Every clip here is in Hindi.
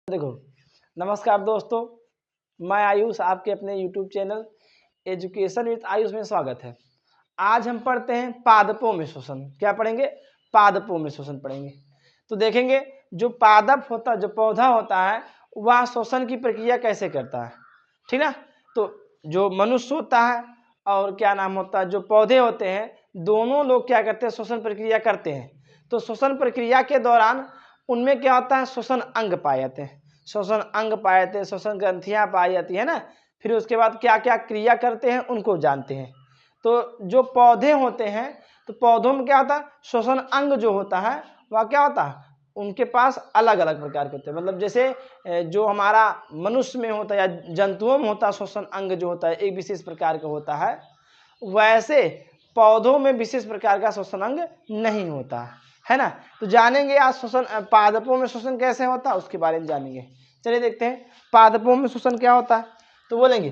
देखो, नमस्कार दोस्तों, मैं आयुष आपके अपने YouTube channel education with Ayush में स्वागत है। आज हम पढ़ते हैं पादपों में श्वसन। क्या पढ़ेंगे? पादपों में श्वसन पढ़ेंगे। तो देखेंगे जो पादप होता, जो पौधा होता है, वह श्वसन की प्रक्रिया कैसे करता है, ठीक ना। तो जो मनुष्य होता है और क्या नाम होता है, जो पौधे होते हैं, दोनों लोग क्या करते हैं? श्वसन प्रक्रिया करते हैं। तो श्वसन प्रक्रिया के दौरान उनमें क्या होता है? श्वसन अंग पाए जाते हैं, श्वसन अंग पाए जाते हैं, श्वसन ग्रंथियां पाई जाती है ना। फिर उसके बाद क्या क्या क्रिया करते हैं उनको जानते हैं। तो जो पौधे होते हैं, तो पौधों में क्या होता है? श्वसन अंग जो होता है वह क्या होता है? उनके पास अलग अलग प्रकार के होते हैं। मतलब जैसे जो हमारा मनुष्य में होता है या जंतुओं में होता है, श्वसन अंग जो होता है एक विशेष प्रकार का होता है, वैसे पौधों में विशेष प्रकार का श्वसन अंग नहीं होता है ना। तो जानेंगे आज श्वसन, पादपों में श्वसन कैसे होता है उसके बारे में जानेंगे। चलिए देखते हैं पादपों में श्वसन क्या होता है। तो बोलेंगे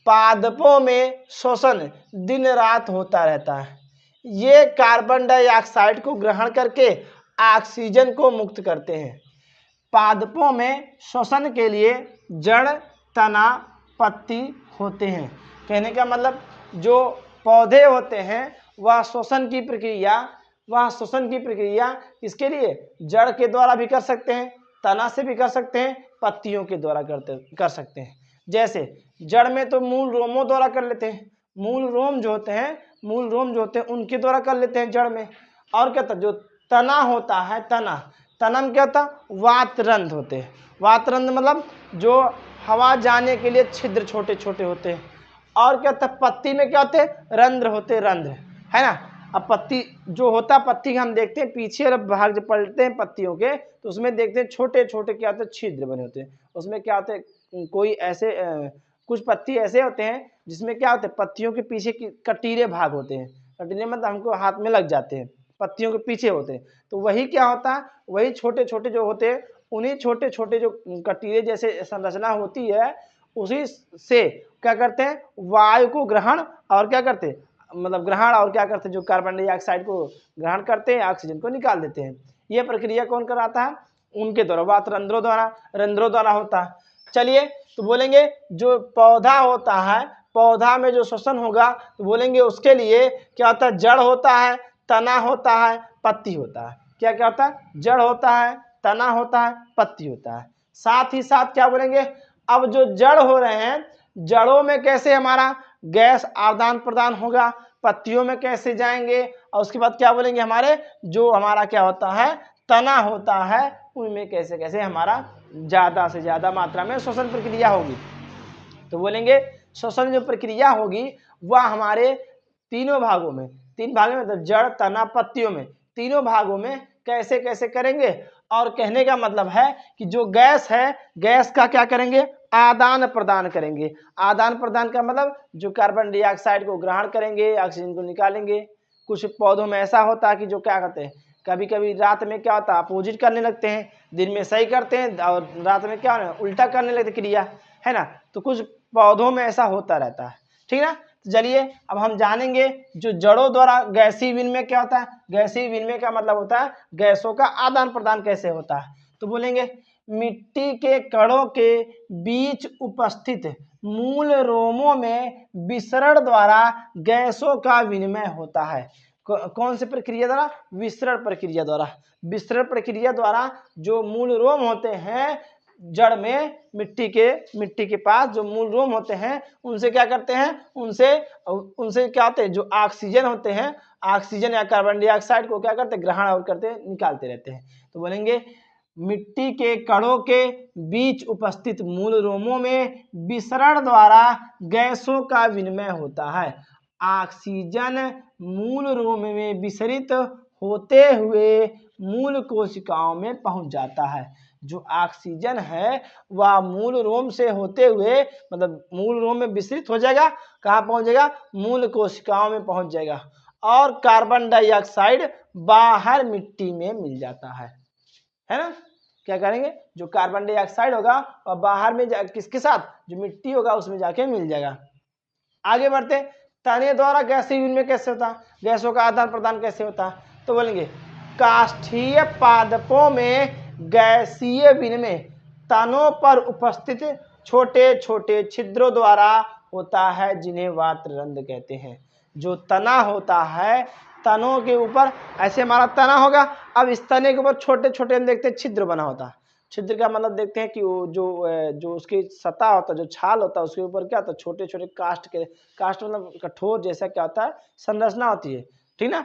पादपों में श्वसन दिन रात होता रहता है। ये कार्बन डाइऑक्साइड को ग्रहण करके ऑक्सीजन को मुक्त करते हैं। पादपों में श्वसन के लिए जड़, तना, पत्ती होते हैं। कहने का मतलब जो पौधे होते हैं वह श्वसन की प्रक्रिया इसके लिए जड़ के द्वारा भी कर सकते हैं, तना से भी कर सकते हैं, पत्तियों के द्वारा कर सकते हैं। जैसे जड़ में तो मूल रोमों द्वारा कर लेते हैं, मूल रोम जो होते हैं उनके द्वारा कर लेते हैं जड़ में। और क्या होता है? जो तना होता है, तना में क्या होता है? वातरंध्र होते हैं। वातरंध्र मतलब जो हवा जाने के लिए छिद्र छोटे छोटे होते हैं। और क्या होता है? पत्ती में क्या होते हैं? रंध्र होते हैं, रंध्र, है ना। अब पत्ती जो होता है, पत्ती हम देखते हैं पीछे वाला भाग जब पलटते हैं पत्तियों के, तो उसमें देखते हैं छोटे छोटे क्या होते हैं? छिद्र बने होते हैं। उसमें क्या होते हैं? कोई ऐसे कुछ पत्ती ऐसे होते हैं जिसमें क्या होते हैं? पत्तियों के पीछे कटीले भाग होते हैं। कटीले मतलब हमको हाथ में लग जाते हैं, पत्तियों के पीछे होते हैं। तो वही क्या होता है? वही छोटे छोटे जो होते हैं, उन्हीं छोटे छोटे जो कटीले जैसे संरचना होती है, उसी से क्या करते हैं? वायु को ग्रहण और क्या करते हैं? मतलब ग्रहण और क्या करते हैं? जो कार्बन डाइऑक्साइड को ग्रहण करते हैं, ऑक्सीजन को निकाल देते हैं। यह प्रक्रिया कौन कराता है? उनके द्वारा, वातरंध्रों द्वारा होता है। चलिए तो बोलेंगे जो पौधा होता है, पौधा में जो श्वसन होगा तो बोलेंगे उसके लिए क्या होता है? जड़ होता है, तना होता है, पत्ती होता है। क्या क्या होता है? जड़ होता है, तना होता है, पत्ती होता है। साथ ही साथ क्या बोलेंगे? अब जो जड़ हो रहे हैं, जड़ों में कैसे हमारा गैस आदान प्रदान होगा, पत्तियों में कैसे जाएंगे, और उसके बाद क्या बोलेंगे? हमारे जो हमारा क्या होता है? तना होता है, उनमें कैसे कैसे हमारा ज्यादा से ज्यादा मात्रा में श्वसन प्रक्रिया होगी। तो बोलेंगे श्वसन जो प्रक्रिया होगी वह हमारे तीन भागों में मतलब जड़, तना, पत्तियों में, तीनों भागों में कैसे कैसे करेंगे। और कहने का मतलब है कि जो गैस है, गैस का क्या करेंगे? आदान प्रदान करेंगे। आदान प्रदान का मतलब जो कार्बन डाइऑक्साइड को ग्रहण करेंगे, ऑक्सीजन को निकालेंगे। कुछ पौधों में ऐसा होता है कि जो क्या कहते हैं, कभी कभी रात में क्या होता है? अपोजिट करने लगते हैं, दिन में सही करते हैं और रात में क्या उल्टा करने लगते क्रिया, है ना। तो कुछ पौधों में ऐसा होता रहता है, ठीक है ना। तो चलिए अब हम जानेंगे जो जड़ों द्वारा गैसीय विनिमय क्या होता है। गैसीय विनिमय का मतलब होता है गैसों का आदान प्रदान कैसे होता है। तो बोलेंगे मिट्टी के कणों के बीच उपस्थित मूल रोमों में विसरण द्वारा गैसों का विनिमय होता है। कौन सी प्रक्रिया द्वारा? विसरण प्रक्रिया द्वारा। विसरण प्रक्रिया द्वारा जो मूल रोम होते हैं जड़ में, मिट्टी के पास जो मूल रोम होते हैं, उनसे क्या करते हैं? उनसे क्या होते हैं? जो ऑक्सीजन होते हैं, ऑक्सीजन या कार्बन डाइऑक्साइड को क्या करते हैं? ग्रहण और करते हैं, निकालते रहते हैं। तो बोलेंगे मिट्टी के कणों के बीच उपस्थित मूल रोमों में विसरण द्वारा गैसों का विनिमय होता है। ऑक्सीजन मूल रोम में विसरित होते हुए मूल कोशिकाओं में पहुंच जाता है। जो ऑक्सीजन है वह मूल रोम से होते हुए, मतलब मूल रोम में विसरित हो जाएगा, कहाँ पहुंच जाएगा? मूल कोशिकाओं में पहुंच जाएगा। और कार्बन डाइऑक्साइड बाहर मिट्टी में मिल जाता है ना। क्या करेंगे? जो कार्बन डाइऑक्साइड होगा वह बाहर में किसके साथ? जो मिट्टी होगा उसमें जाके मिल जाएगा। आगे बढ़ते, तने द्वारा गैसीय विनिमय कैसे होता है? गैसों का आदान प्रदान कैसे होता है? तो बोलेंगे काष्ठीय पादपों में गैसीय विनिमय तनों पर उपस्थित छोटे छोटे छिद्रों द्वारा होता है, जिन्हें वातरंध्र कहते हैं। जो तना होता है, तनों के ऊपर ऐसे हमारा तना होगा, अब इस तने के ऊपर छोटे छोटे हम देखते हैं छिद्र बना होता है। छिद्र का मतलब देखते हैं कि वो जो उसकी सतह होता है, जो छाल होता है, उसके ऊपर क्या होता है, छोटे छोटे कास्ट मतलब कठोर जैसा क्या होता है, संरचना होती है, ठीक ना।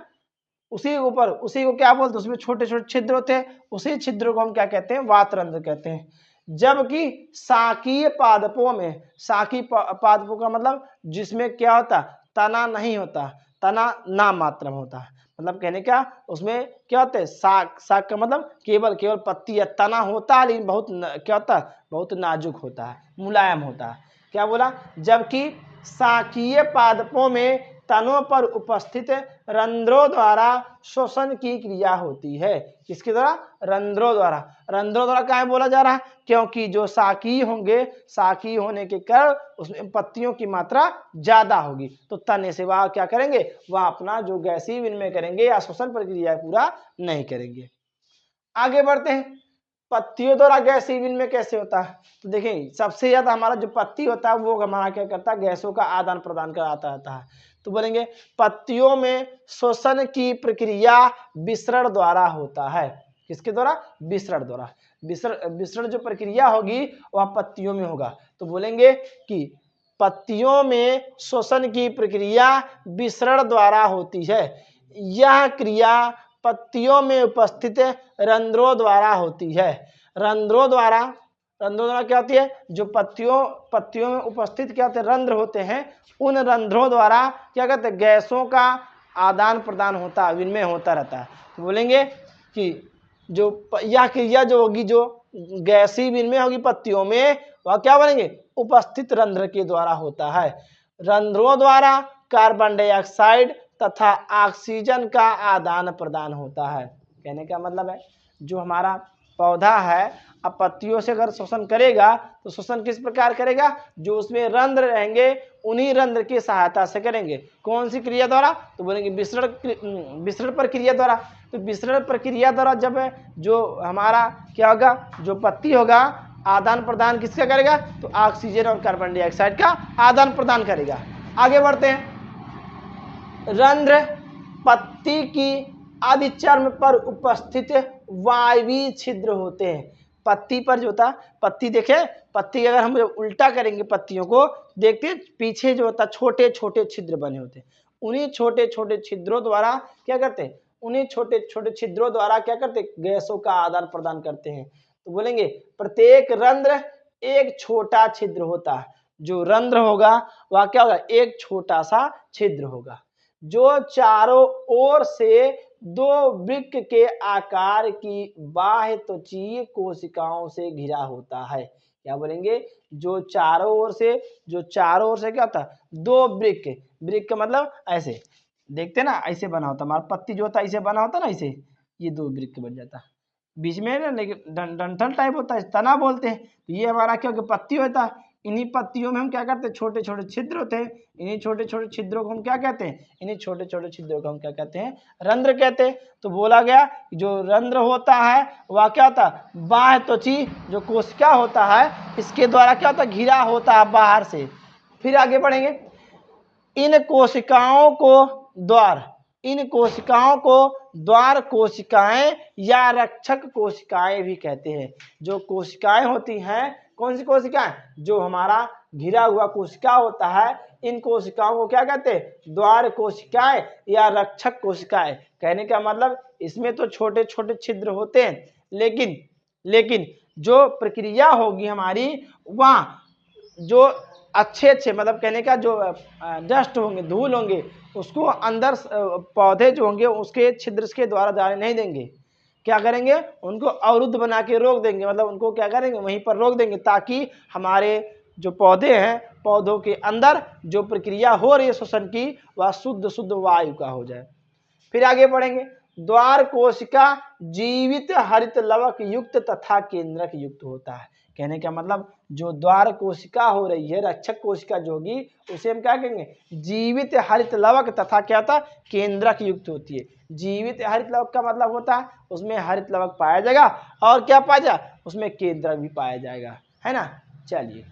उसी के ऊपर उसी को क्या बोलते हैं, उसमें छोटे छोटे छिद्र होते हैं, उसी छिद्रों को हम क्या कहते हैं, वातरंध्र कहते हैं। जबकि शाकीय पादपों में, शाकीय पादपों का मतलब जिसमें क्या होता, तना नहीं होता, तना नाम मात्र में होता है, मतलब कहने क्या, उसमें क्या होता है, शाक का मतलब केवल पत्ती या तना होता है, लेकिन बहुत क्या होता है, बहुत नाजुक होता है, मुलायम होता है। क्या बोला, जबकि शाकीय पादपों में तनों पर उपस्थित रंध्रों द्वारा श्वसन की क्रिया होती है। किसके द्वारा, रंध्रों द्वारा। रंध्रों द्वारा क्या बोला जा रहा है, क्योंकि जो शाकीय होंगे, शाकीय होने के कारण उसमें पत्तियों की मात्रा ज्यादा होगी, तो तने से वह क्या करेंगे, वह अपना जो गैसीय विनिमय करेंगे या श्वसन प्रक्रिया पूरा नहीं करेंगे। आगे बढ़ते हैं, पत्तियों द्वारा गैसीय विनिमय कैसे होता है। तो देखें, सबसे ज्यादा हमारा जो पत्ती होता है वो हमारा क्या करता है, गैसों का आदान प्रदान कराता रहता है। तो बोलेंगे पत्तियों में श्वसन की प्रक्रिया विसरण द्वारा होता है। किसके द्वारा, विसरण द्वारा। विसरण जो प्रक्रिया होगी वह पत्तियों में होगा। तो बोलेंगे कि पत्तियों में श्वसन की प्रक्रिया विसरण द्वारा होती है। यह क्रिया पत्तियों में उपस्थित रंध्रों द्वारा होती है। रंध्रों द्वारा क्या होती है, जो पत्तियों में उपस्थित क्या होते हैं, रंध्र होते हैं, उन रंध्रों द्वारा क्या कहते हैं, गैसों का आदान प्रदान होता है, विनिमय होता रहता है। तो बोलेंगे कि जो यह क्रिया जो होगी, जो गैसीय विनिमय होगी पत्तियों में, वह क्या बनेंगे, उपस्थित रंध्र के द्वारा होता है। रंध्रों द्वारा कार्बन डाइऑक्साइड तथा ऑक्सीजन का आदान प्रदान होता है। कहने का मतलब है, जो हमारा पौधा है, अब पत्तियों से अगर श्वसन करेगा तो श्वसन किस प्रकार करेगा, जो उसमें रंध्र रहेंगे उन्हीं रंध्र की सहायता से करेंगे। कौन सी क्रिया द्वारा, तो बोलेंगे विसरण प्रक्रिया द्वारा। तो विसरण प्रक्रिया द्वारा जब जो हमारा क्या होगा, जो पत्ती होगा, आदान प्रदान किसका करेगा, तो ऑक्सीजन और कार्बन डाइऑक्साइड का आदान प्रदान करेगा। आगे बढ़ते हैं, रंध्र पत्ती की अधिचर्म पर उपस्थित वायवीय छिद्र होते हैं। पत्ती पर जो होता, पत्ती देखे, पत्ती अगर हम उल्टा करेंगे पत्तियों को, देखते हैं पीछे जो होता छोटे छोटे छिद्र बने होते हैं। उन्हीं छोटे छोटे छिद्रों द्वारा क्या करते हैं, उन्हीं छोटे छोटे छिद्रों द्वारा क्या करते हैं, गैसों का आदान प्रदान करते हैं। तो बोलेंगे प्रत्येक रंध्र एक छोटा छिद्र होता है। जो रंध्र होगा वह क्या होगा, एक छोटा सा छिद्र होगा, जो चारों ओर से दो वृक्क के आकार की बाह्य त्वचीय कोशिकाओं से घिरा होता है। क्या बोलेंगे, जो चारों ओर से क्या होता है, दो वृक्क का मतलब ऐसे देखते ना, ऐसे बना होता, हमारा पत्ती जो होता है ऐसे बना होता ना, ऐसे ये दो वृक्क बन जाता, बीच में ना लेकिन डंठल टाइप होता है, तना बोलते हैं। तो ये हमारा क्या होगा, पत्ती होता है। इन्हीं पत्तियों में हम क्या करते हैं, छोटे छोटे छिद्र होते हैं। इन्हीं छोटे छोटे छिद्रों को हम क्या कहते हैं, इन्हीं छोटे छोटे छिद्रों को हम क्या कहते हैं, रंध्र कहते हैं। तो बोला गया जो रंध्र होता है वह क्या होता है, बाह्य त्वची जो कोशिका होता है इसके द्वारा क्या होता है, घिरा होता है बाहर से। फिर आगे बढ़ेंगे, इन कोशिकाओं को द्वार कोशिकाएं या रक्षक कोशिकाएं भी कहते हैं। जो कोशिकाएं होती हैं, कौन सी कोशिकाएं, जो हमारा घिरा हुआ कोशिका होता है, इन कोशिकाओं को क्या कहते हैं, द्वार कोशिकाएं या रक्षक कोशिकाएं। कहने का मतलब इसमें तो छोटे छोटे छिद्र होते हैं, लेकिन जो प्रक्रिया होगी हमारी, वह जो अच्छे मतलब कहने का जो डस्ट होंगे, धूल होंगे, उसको अंदर पौधे जो होंगे उसके छिद्र के द्वारा जाने नहीं देंगे। क्या करेंगे, उनको अवरुद्ध बना के रोक देंगे, मतलब उनको क्या करेंगे, वहीं पर रोक देंगे, ताकि हमारे जो पौधे हैं, पौधों के अंदर जो प्रक्रिया हो रही है श्वसन की, वह शुद्ध वायु का हो जाए। फिर आगे बढ़ेंगे, द्वार कोशिका जीवित हरित लवक युक्त तथा केंद्रक युक्त होता है। कहने का मतलब जो द्वार कोशिका हो रही है, रक्षक कोशिका जो होगी, उसे हम क्या कहेंगे, जीवित हरित लवक तथा क्या होता है, केंद्रक युक्त होती है। जीवित हरित लवक का मतलब होता है उसमें हरित लवक पाया जाएगा, और क्या पाया जाएगा, उसमें केंद्रक भी पाया जाएगा, है ना। चलिए।